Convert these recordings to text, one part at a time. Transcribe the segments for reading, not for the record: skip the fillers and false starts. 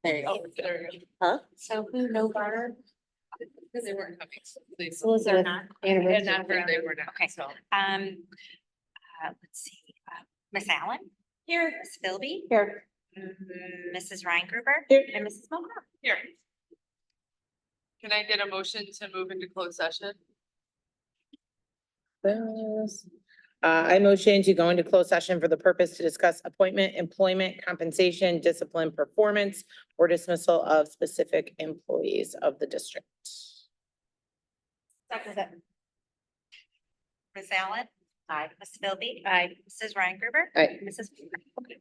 There you go. Huh? So who, no bar? Because they weren't coming. So they- Was They're not. I had not heard they were not. Okay. So Let's see, Miss Allen? Here. Miss Philby? Here. Mrs. Reingruber? Here. And Mrs. Moker? here. Can I get a motion to move into closed session? I motion to go into closed session for the purpose to discuss appointment, employment, compensation, discipline, performance, or dismissal of specific employees of the district. Miss Allen? Aye. Miss Philby? Aye. Mrs. Reingruber? Aye. Mrs. Moker?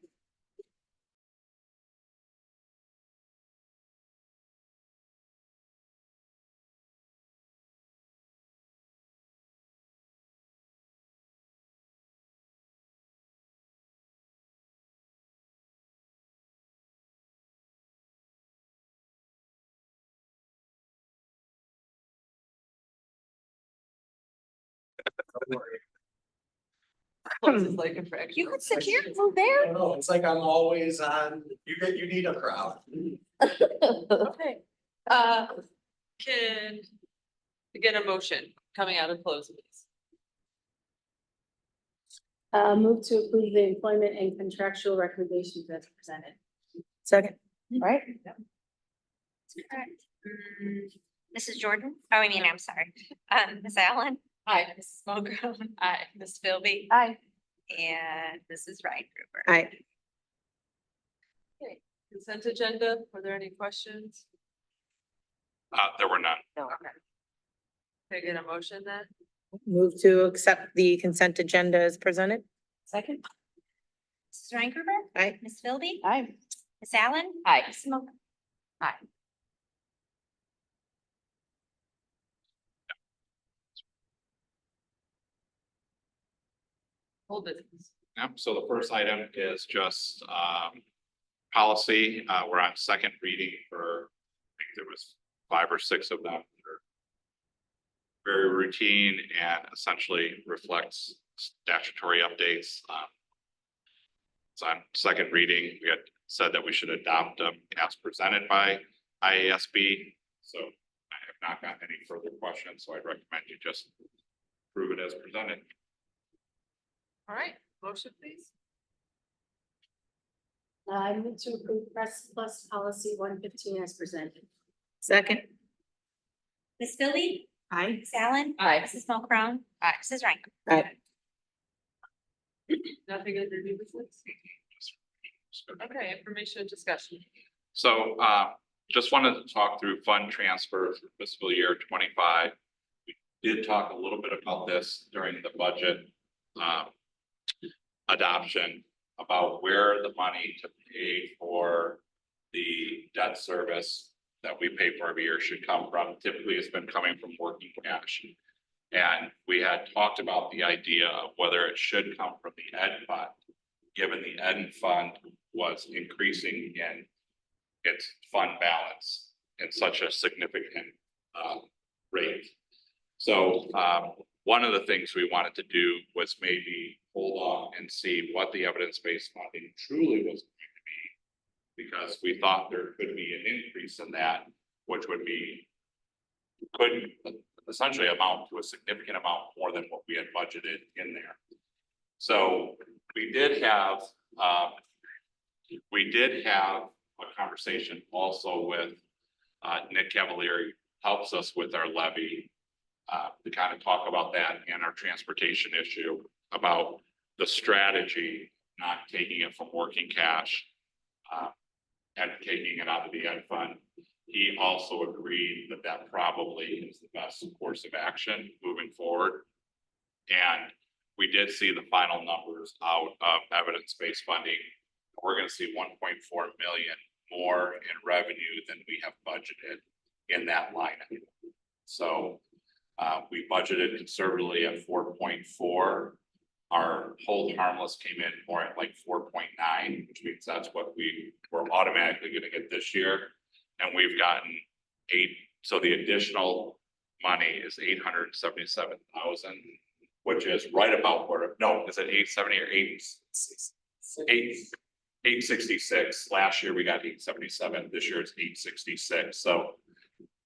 Close is like a fraction. You could sit here, move there. No, it's like I'm always on, you need a crowd. Okay. Can we get a motion coming out of close, please? Move to approve the employment and contractual recommendations as presented. Second. Right? Correct. Mrs. Jordan? Oh, I mean, I'm sorry. Miss Allen? Aye. Mrs. Moker? Aye. Miss Philby? Aye. And Mrs. Reingruber? Aye. Consent agenda, were there any questions? There were none. Can I get a motion then? Move to accept the consent agenda as presented. Second? Mrs. Reingruber? Aye. Miss Philby? Aye. Miss Allen? Aye. Mrs. Moker? Whole business. Yep, so the first item is just policy. We're on second reading for, I think there was 5 or 6 of them. They're very routine and essentially reflects statutory updates. It's on second reading. We had said that we should adopt them as presented by IASB. So I have not gotten any further questions, so I'd recommend you just approve it as presented. All right, motion please. I move to approve press plus policy 115 as presented. Second. Miss Philby? Aye. Miss Allen? Aye. Mrs. Moker? Aye. Mrs. Reingruber? Aye. Nothing under new business? Okay, information and discussion. So just wanted to talk through fund transfer for fiscal year 25. We did talk a little bit about this during the budget adoption about where the money to pay for the debt service that we pay for every year should come from. Typically, it's been coming from working cash. And we had talked about the idea of whether it should come from the ed fund, given the ed fund was increasing in its fund balance in such a significant rate. So one of the things we wanted to do was maybe hold off and see what the evidence-based funding truly was going to be, because we thought there could be an increase in that, which could essentially amount to a significant amount more than what we had budgeted in there. So we did have a conversation also with Nick Cavalieri, helps us with our levy, to kind of talk about that and our transportation issue, about the strategy, not taking it from working cash and taking it out of the ed fund. He also agreed that that probably is the best course of action moving forward. And we did see the final numbers out of evidence-based funding. We're going to see 1.4 million more in revenue than we have budgeted in that line item. So we budgeted conservatively at 4.4. Our hold harmless came in more at like 4.9, which means that's what we were automatically going to get this year. And we've gotten 8. So the additional money is 877,000, which is right about where, no, is it 870 or 8? 866. Last year we got 877. This year it's 866. So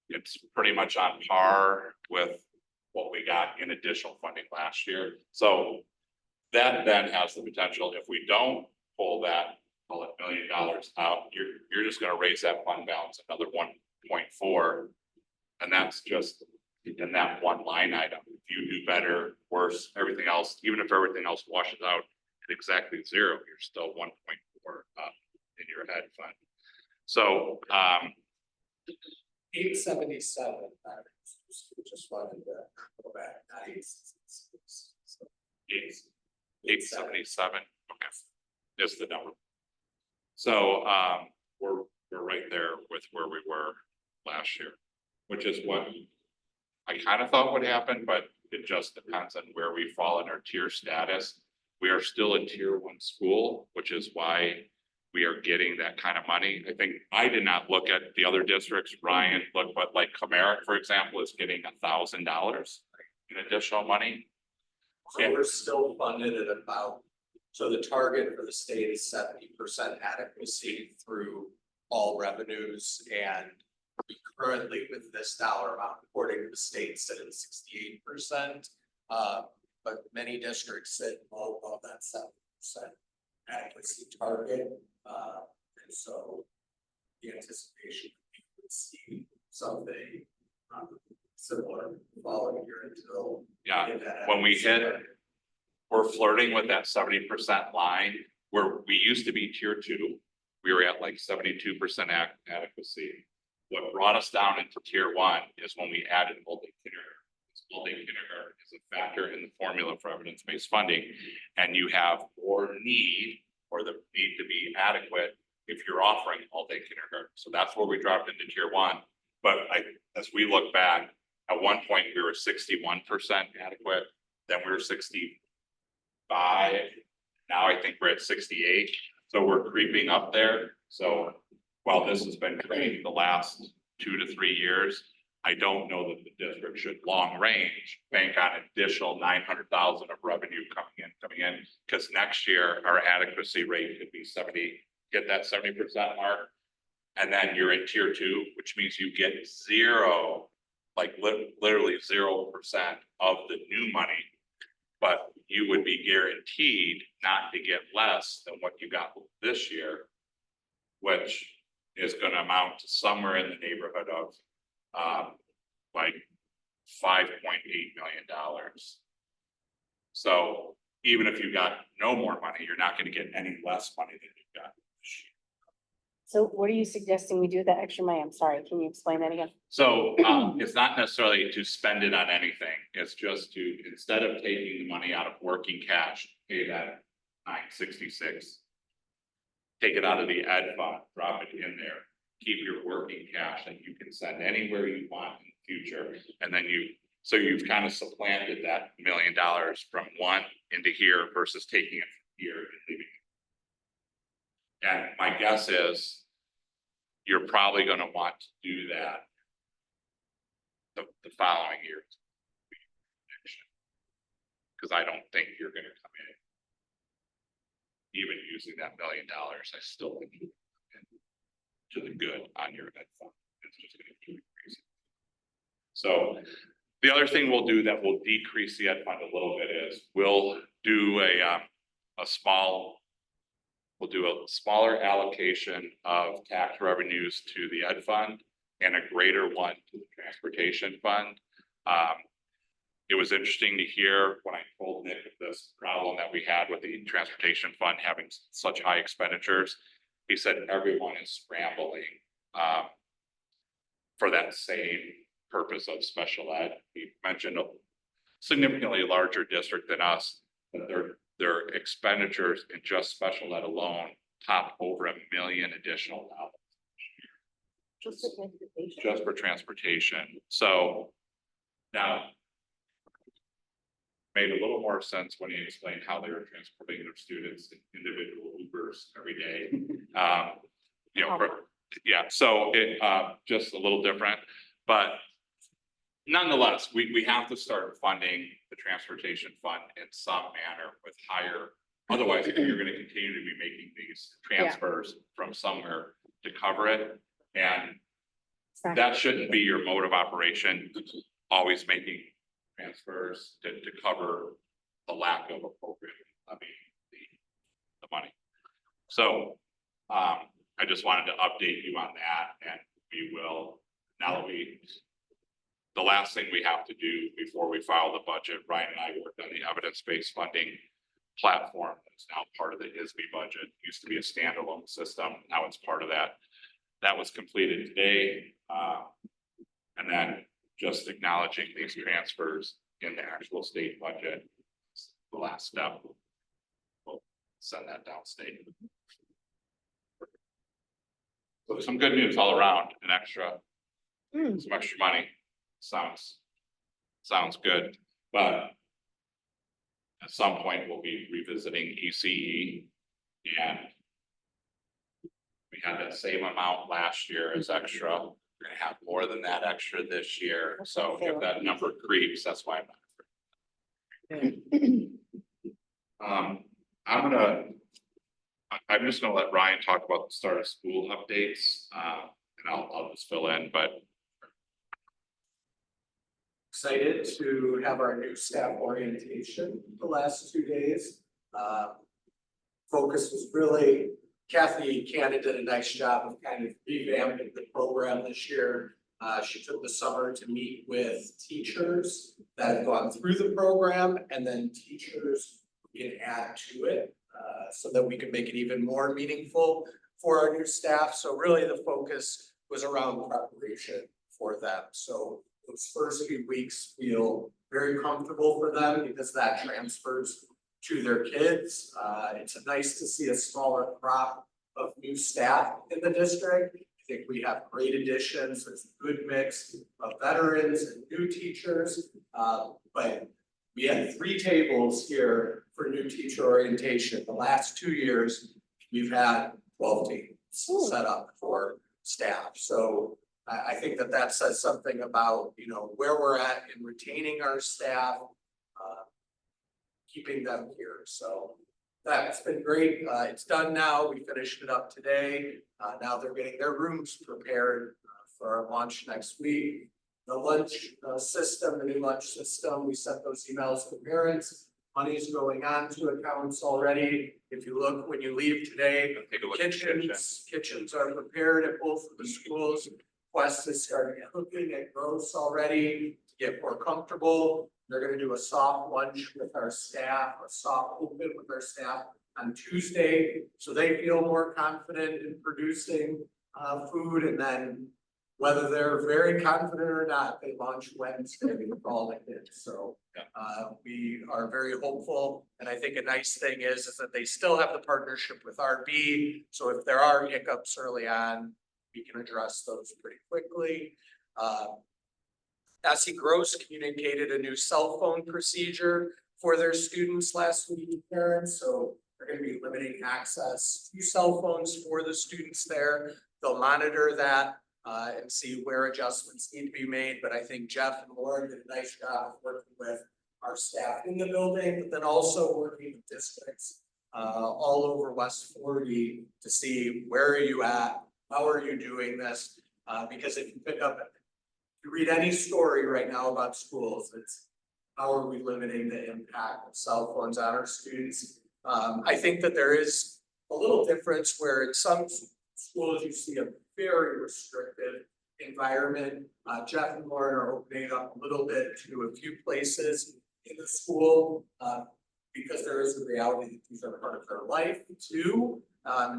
it's pretty much on par with what we got in additional funding last year. So that then has the potential, if we don't pull that, call it $1 million out, you're just gonna raise that fund balance another 1.4. And that's just in that one line item. If you do better, worse, everything else, even if everything else washes out at exactly 0, you're still 1.4 up in your ed fund. So, 877. Just wanted to go back. 877, okay, is the number. So, we're right there with where we were last year, which is what I kind of thought would happen, but it just depends on where we fall in our tier status. We are still a tier 1 school, which is why we are getting that kind of money. I think I did not look at the other districts. Ryan looked, but like Comeric, for example, is getting $1,000 in additional money. So we're still funded at about, so the target for the state is 70% adequacy through all revenues. And we currently, with this dollar amount, according to the state, sit at 68%. But many districts sit well above that 7% adequacy target. And so the anticipation we would see something similar following year until. Yeah, we get that when we adequacy hit, target. we're flirting with that 70% line where we used to be tier 2. We were at like 72% adequacy. What brought us down into tier 1 is when we added multi-kindergarten. Multi-kindergarten is a factor in the formula for evidence-based funding, and you have more need or the need to be adequate if you're offering multi-kindergarten. So that's where we dropped into tier 1. But as we look back, at one point we were 61% adequate, then we were 65. Now I think we're at 68. So we're creeping up there. So while this has been great the last 2 to 3 years, I don't know that the district should long range bank on additional 900,000 of revenue coming in, because next year our adequacy rate could be 70, get that 70% mark. And then you're in tier 2, which means you get 0, like literally 0% of the new money. But you would be guaranteed not to get less than what you got this year, which is going to amount to somewhere in the neighborhood of like $5.8 million. So even if you got no more money, you're not going to get any less money than you got this year. So what are you suggesting we do with that extra money? I'm sorry, can you explain that again? So it's not necessarily to spend it on anything. It's just to, instead of taking the money out of working cash, pay that 966. Take it out of the ed fund, drop it in there, keep your working cash that you can send anywhere you want in the future. And then so you've kind of supplanted that $1 million from one into here versus taking it from here and leaving it. And my guess is you're probably going to want to do that the following year. Because I don't think you're going to come in. Even using that $1 million, I still think you to the good on your ed fund. It's just going to keep increasing. So the other thing we'll do that will decrease the ed fund a little bit is we'll do a smaller allocation of tax revenues to the ed fund and a greater one to the transportation fund. It was interesting to hear when I told Nick this problem that we had with the transportation fund having such high expenditures. He said everyone is scrambling for that same purpose of special ed. He mentioned a significantly larger district than us, but their expenditures in just special ed alone top over $1 million additional dollars. Just for transportation. So now made a little more sense when he explained how they were transporting their students in individual Ubers every day. So it just a little different, but nonetheless, we have to start funding the transportation fund in some manner with higher Otherwise, you're gonna continue to be making these transfers from somewhere to cover it. And that shouldn't be your mode of operation, always making transfers to cover the lack of appropriate, the money. So, I just wanted to update you on that, and we will, now that the last thing we have to do before we file the budget, Ryan and I worked on the evidence-based funding platform that's now part of the ISB budget. Used to be a standalone system, now it's part of that. That was completed today. And then just acknowledging these transfers in the actual state budget, the last step. We'll send that downstate. So some good news all around, some extra money, sounds good, but at some point we'll be revisiting ECE, and we had that same amount last year as extra. We're gonna have more than that extra this year, so if that number creeps, that's why I'm not. I'm just gonna let Ryan talk about the start of school updates, and I'll just fill in, but. Excited to have our new staff orientation the last 2 days. Focus was really, Kathy Cannon did a nice job of kind of revamping the program this year. She took the summer to meet with teachers that have gone through the program, and then teachers who can add to it, so that we can make it even more meaningful for our new staff. So really the focus was around preparation for them. So those first few weeks feel very comfortable for them because that transfers to their kids. It's nice to see a smaller crop of new staff in the district. I think we have great additions. There's a good mix of veterans and new teachers. But we had 3 tables here for new teacher orientation. The last 2 years, we've had 12 tables set up for staff. So I think that says something about, where we're at in retaining our staff, keeping them here. So that's been great. It's done now. We finished it up today. Now they're getting their rooms prepared for our launch next week. The lunch system, the new lunch system, we sent those emails to parents. Money's going on to accounts already. If you look, when you leave today, Take a look at the kitchen. kitchens are prepared at both of the schools. Quest is starting cooking at Gross already to get more comfortable. They're gonna do a soft lunch with our staff, a soft open with our staff on Tuesday. So they feel more confident in producing food, and then whether they're very confident or not, they launch Wednesday with all the kids. So we are very hopeful. And I think a nice thing is that they still have the partnership with RB. So if there are hiccups early on, we can address those pretty quickly. SE Gross communicated a new cell phone procedure for their students last week, parents. So they're going to be limiting access to cell phones for the students there. They'll monitor that and see where adjustments need to be made. But I think Jeff and Lauren did a nice job of working with our staff in the building, but then also working with districts all over West 40 to see where are you at, how are you doing this? Because if you pick up, if you read any story right now about schools, it's how are we limiting the impact of cell phones on our students? I think that there is a little difference where in some schools you see a very restrictive environment. Jeff and Lauren are opening up a little bit to a few places in the school because there is a reality that these are part of their life too.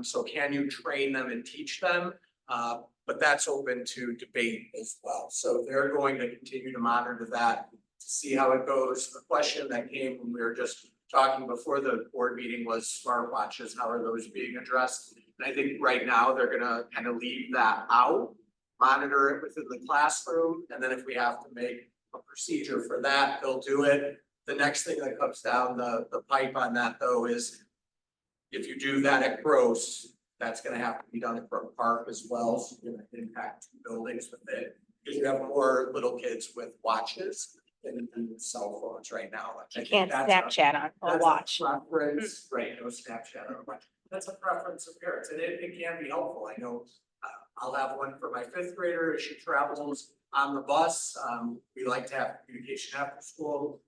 So can you train them and teach them? But that's open to debate as well. So they're going to continue to monitor that to see how it goes. The question that came when we were just talking before the board meeting was smartwatches. How are those being addressed? And I think right now they're gonna kind of leave that out, monitor it within the classroom. And then if we have to make a procedure for that, they'll do it. The next thing that comes down the pipe on that though is if you do that at Gross, that's gonna have to be done at Brook Park as well. So you're gonna impact 2 buildings with it. Because you have more little kids with watches in cell phones right now. I You think can't that's a- Snapchat on a that's a watch. Preference, right, no Snapchat or what, that's a preference of parents, and it can be helpful, I know. I'll have one for my fifth grader as she travels on the bus, we like to have communication after school.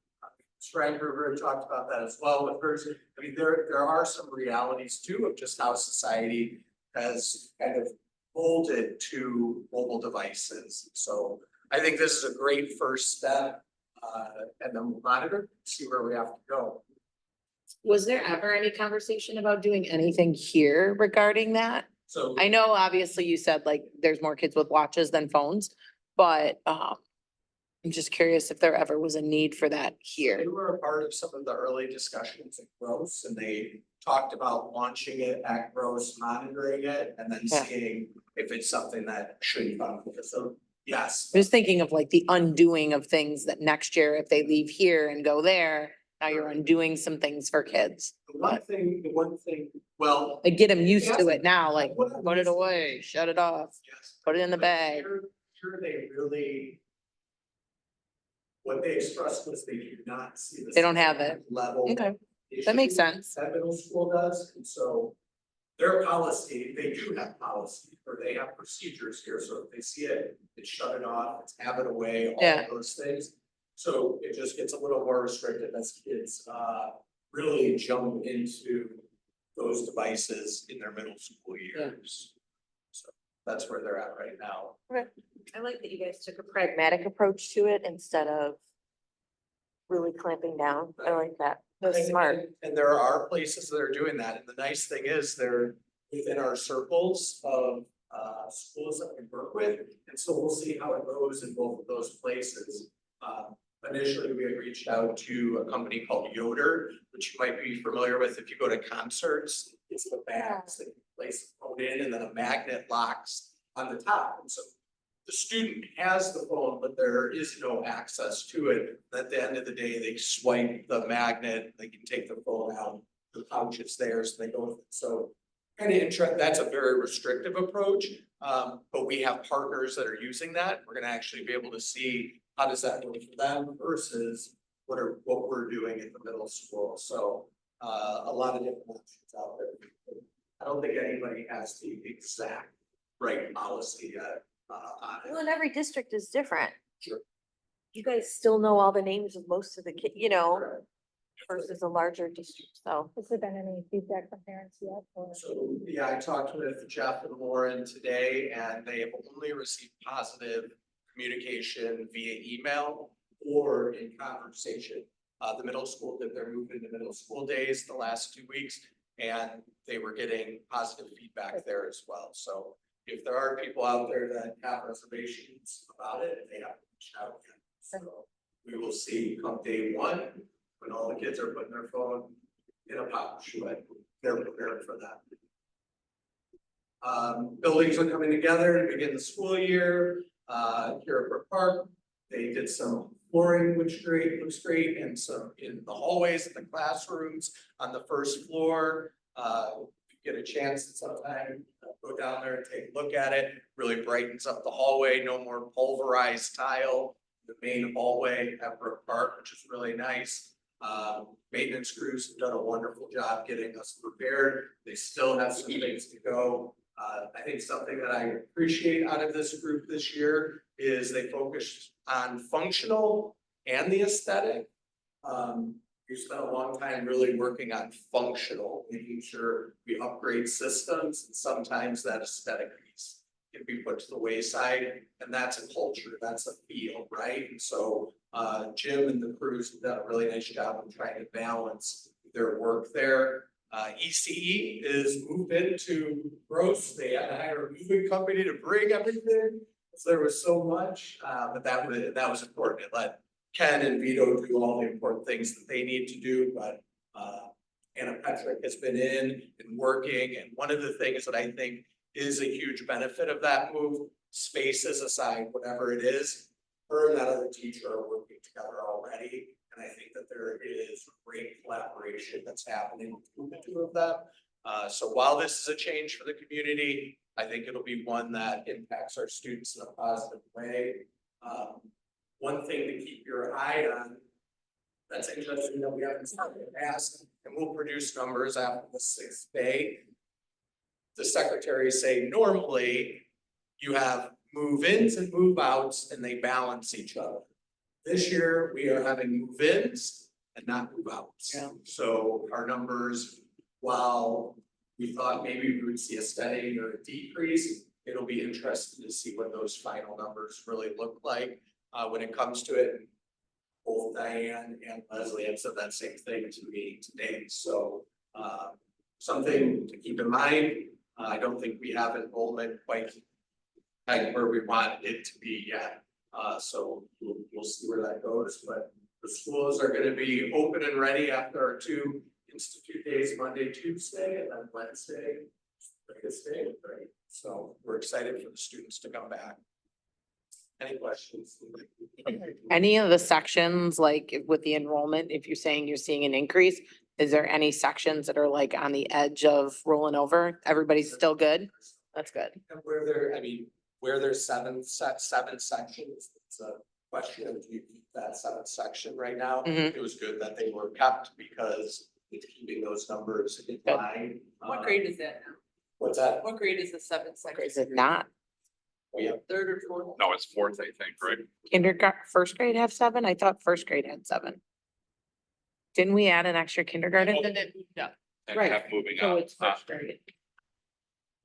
Stryker talked about that as well with hers, I mean, there are some realities too of just how society has kind of molded to mobile devices, so I think this is a great first step. And then we'll monitor, see where we have to go. Was there ever any conversation about doing anything here regarding that? So I know obviously you said like there's more kids with watches than phones, but I'm just curious if there ever was a need for that here. they were a part of some of the early discussions at Gross, and they talked about launching it at Gross, monitoring it, and then Yeah. seeing if it's something that should come. So, yes. I was thinking of like the undoing of things that next year, if they leave here and go there, now you're undoing some things for kids. The one thing, well. Like get them used to it now, like put it away, shut it off, Yes. put it in the But bag. here they really. What they expressed was they do not see the. They don't have it. Level. Okay, that makes issue sense. That middle school does, and so. Their policy, they do have policy, or they have procedures here, so if they see it, it's shut it off, it's have it away, all Yeah. of those things. So it just gets a little more restricted as kids, really jump into those devices in their middle school years. So that's where they're at right now. I like that you guys took a pragmatic approach to it instead of really clamping down. I like that. That's And- smart. And there are places that are doing that, and the nice thing is they're within our circles of schools that we work with. And so we'll see how it goes in both of those places. Initially, we had reached out to a company called Yoder, which you might be familiar with if you go to concerts. It's the bags that you place the phone in, and then a magnet locks on the top, and so the student has the phone, but there is no access to it. At the end of the day, they swipe the magnet, they can take the phone out, the pouch is theirs, and they go with it. So kind of interesting, that's a very restrictive approach, but we have partners that are using that. We're gonna actually be able to see how does that work for them versus what we're doing at the middle school. So a lot of different options out there. I don't think anybody has the exact right policy yet. On it. Well, and every district is different. Sure. You guys still know all the names of most of the kids, you know, Correct. versus a larger district, so. Has there been any feedback from parents yet, or? So, yeah, I talked with Jeff and Lauren today, and they have only received positive communication via email or in conversation. The middle school did their move into middle school days the last 2 weeks, and they were getting positive feedback there as well. So if there are people out there that have reservations about it, they have to reach out again. So we will see come day one, when all the kids are putting their phone in a pouch, but they're prepared for that. Buildings are coming together to begin the school year, here at Brook Park. They did some flooring, which looks great, and some in the hallways and the classrooms on the first floor. If you get a chance at some time, go down there and take a look at it, really brightens up the hallway, no more pulverized tile. The main hallway at Brook Park, which is really nice. Maintenance crews have done a wonderful job getting us prepared. They still have some things to go. I think something that I appreciate out of this group this year is they focused on functional and the aesthetic. We spent a long time really working on functional, making sure we upgrade systems, and sometimes that aesthetic piece can be put to the wayside, and that's a culture, that's a feel, right? And so Jim and the crews have done a really nice job of trying to balance their work there. ECE is moved into Gross. They had to hire a moving company to bring everything. So there was so much, but that was important. It let Ken and Vito do all the important things that they need to do, but Anna Petrick has been in and working. And one of the things that I think is a huge benefit of that move, spaces aside, whatever it is, her and that other teacher are working together already. And I think that there is great collaboration that's happening between the two of them. So while this is a change for the community, I think it'll be one that impacts our students in a positive way. one thing to keep your eye on. That's interesting that we haven't started to ask, and we'll produce numbers after the sixth day. The secretaries say normally you have move-ins and move-outs and they balance each other. This year, we are having move-ins and not move-outs. Yeah. So our numbers, while we thought maybe we would see a steady or a decrease, it'll be interesting to see what those final numbers really look like. When it comes to it, both Diane and Leslie have said that same thing to me today, so, something to keep in mind. I don't think we have enrollment quite like where we want it to be yet, so we'll see where that goes, but the schools are gonna be open and ready after our 2 institute days, Monday, Tuesday, and then Wednesday, biggest day, right? So we're excited for the students to come back. Any questions? Any of the sections, like with the enrollment, if you're saying you're seeing an increase, is there any sections that are like on the edge of rolling over? Everybody's still good? That's good. And where there's seven sections, it's a question of do you keep that seventh section right now? Mhm. It was good that they were kept because it's keeping those numbers in line. What grade is that now? What's that? What grade is the seventh section? Is it not? Oh, yeah. Third or fourth? No, it's fourth, I think, right? Kindergarten, first grade have 7? I thought first grade had 7. Didn't we add an extra kindergarten? Yeah. And Right, kept moving So up. it's first grade.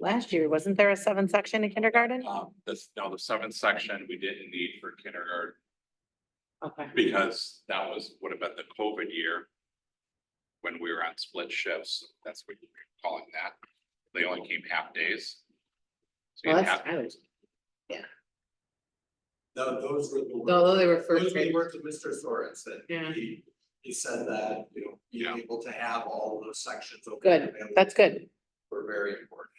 Last year, wasn't there a 7 section in kindergarten? The seventh section, we didn't need for kindergarten Okay. because that would have been the COVID year. When we were on split shifts, that's what you're calling that. They only came half days. So you Well, have, No, those were the. No, they were first Those were the grade. words of Mr. Sorensen. Yeah. He said that, being Yeah. able to have all of those sections. open Good, and available that's good. Were very important.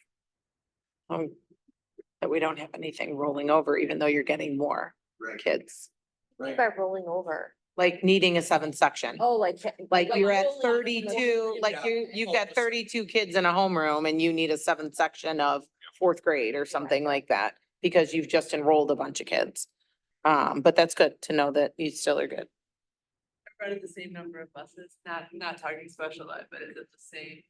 That we don't have anything rolling over, even though you're getting more Right. kids, Right. By rolling over. like needing a 7th section. Oh, like Like you're at rolling over. 32, like you've got 32 kids in a homeroom and you need a 7th section of 4th grade or something like that. Because you've just enrolled a bunch of kids. But that's good to know that you still are good. Running the same number of buses, not talking special ed, but is it the same?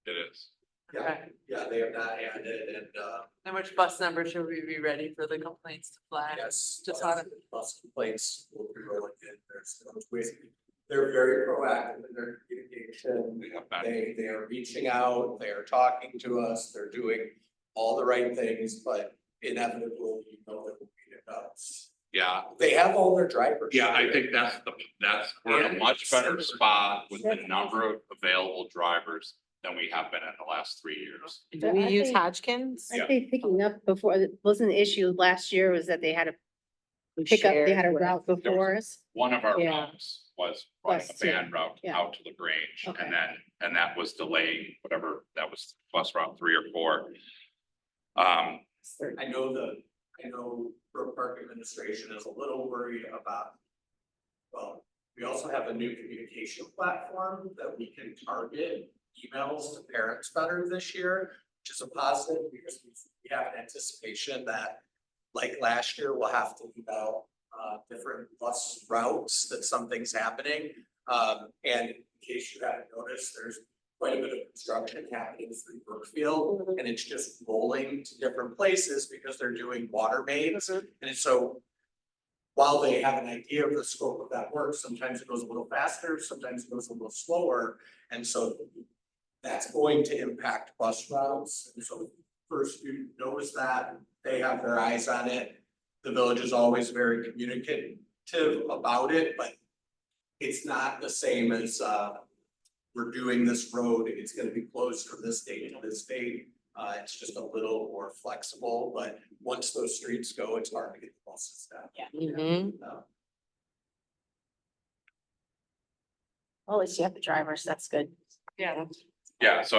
it is. Yeah, Okay. yeah, they have not added and, And which bus number should we be ready for the complaints to flag? yes. Just on it. Bus complaints will be rolling in, there's no ways. They're very proactive in their communication. We have that. They are reaching out, they are talking to us, they're doing all the right things, but inevitably, you know, there will be hiccups. Yeah, They have all their drivers. yeah, I think we're in a much better spot with the number of available drivers than we have been in the last 3 years. Do we I use think- Hodgkins? Yeah. I think picking up before, wasn't the issue last year was that they had to We pick up, they had a shared. route before us. One of our Yeah. routes was running a Bus, yeah. van route Yeah. out to LaGrange, Okay. and that was delaying whatever, that was bus route 3 or 4. I know Brook Park Administration is a little worried about. Well, we also have a new communication platform that we can target emails to parents better this year, which is a positive because we have an anticipation that. Like last year, we'll have to leave out different bus routes that something's happening. And in case you haven't noticed, there's quite a bit of construction happening through Brookfield. And it's just rolling to different places because they're doing water mains. And so while they have an idea of the scope of that work, sometimes it goes a little faster, sometimes it goes a little slower. And so that's going to impact bus routes. And so first you notice that they have their eyes on it. The village is always very communicative about it, but it's not the same as we're doing this road, it's gonna be closed from this date to this date. It's just a little more flexible, but once those streets go, it's hard to get the buses down. Mhm. Well, at least you have the drivers, that's good. Yeah. Yeah, so